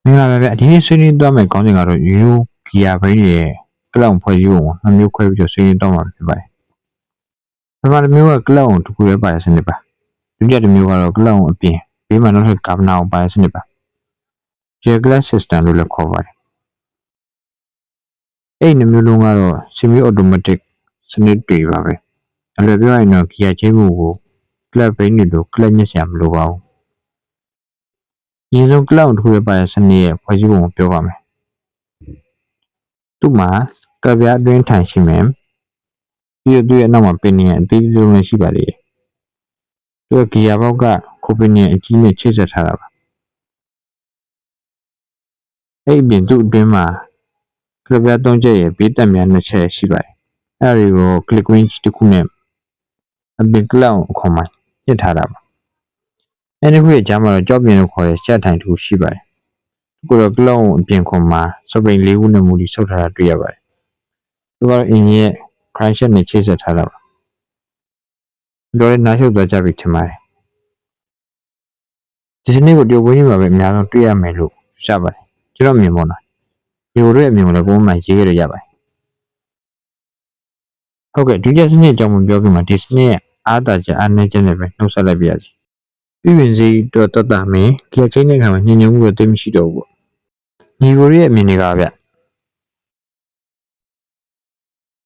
မင်္ဂလာပါဗျဒီနေ့ဆွေးနွေးသွားမယ့်ခေါင်းစဉ်ကတော့ရိုးရိုးဂီယာဘိန်းရဲ့ကလောင်ဖွဲ့စည်းပုံကိုနှစ်မျိုးခွဲပြီးတော့ဆွေးနွေးသွားမှာဖြစ်ပါတယ်ပထမတစ်မျိုးကကလောင်တစ်ခုပဲပါတဲ့စနစ်ပါဒုတိယတစ်မျိုးကတော့ကလောင်အပြင်ဘေးမှာနောက်ထပ်ကာဗနာကိုပါတဲ့စနစ်ပါ Dual class system လို့လည်းခေါ်ပါတယ်အဲ့ဒီနှစ်မျိုးလုံးကတော့ semi automatic စနစ်တွေပါပဲအလွယ်ပြောရရင်တော့ဂီယာချင်းမှုကိုကလပ်ဘိန်းတွေလိုကလပ်ညစ်စရာမလိုပါဘူးအရင်ဆုံးကလောင်တစ်ခုပဲပါတဲ့စနစ်ရဲ့ဖွဲ့စည်းပုံကိုပြောပါမယ်သူ့မှာကပ်ပြားအတွင်းထိုင်ရှိမယ်ပြီးတော့သူ့ရဲ့အနောက်မှာပင်နေအသေးလေးလုံးရှိပါလေသူကဂီယာဘောက်ကခိုပင်နေအကြီးနဲ့ချိတ်ဆက်ထားတာပါအဲ့အပြင်သူ့အတွင်းမှာကပ်ပြား၃ချက်ရဲ့ဘေးတက်များ၂ချက်ရှိပါတယ်အဲ့ဒါတွေကို click wing တစ်ခုနဲ့အပြင်ကလောင်အခွန်မှာညှစ်ထားတာပါအဲ့ဒီခုရဲ့ကြားမှာတော့ကြောက်ပြင်းလို့ခေါ်တဲ့ရှက်ထိုင်တစ်ခုရှိပါတယ်သူကတော့ကလောင်အပြင်ခွန်မှာစပရင်၄ခုနဲ့မူတည်ဆုပ်ထားတာတွေ့ရပါတယ်သူကတော့အင်ဂျင်ရဲ့ crankshaft နဲ့ချိတ်ဆက်ထားတာပါတော်လေးနားရှုပ်သွားကြပြီထင်ပါတယ်ဒီစနစ်ကိုတရုတ်ဘင်းကြီးမှာပဲအများဆုံးတွေ့ရမယ်လို့ယူဆပါတယ်ကျွန်တော်မြင်ပေါ်တာဒီလိုရဲ့အမြင်ကိုလည်းပုံမှန်ရေးရရပါတယ်ဟုတ်ကဲ့ဒုတိယစနစ်အကြောင်းမပြောခင်မှာဒီစနစ်ရဲ့အားသာချက်အားနည်းချက်နဲ့ပဲနှုတ်ဆက်လိုက်ပါရစေပြည်ဝင်စီတော့တတ်တာမင်းဂီယာချင်းတဲ့ခါမှာညဉ့်ညွှန်းမှုတော့သိမရှိတော့ဘူးပေါ့ညီကိုရဲ့အမြင်တွေကဗျ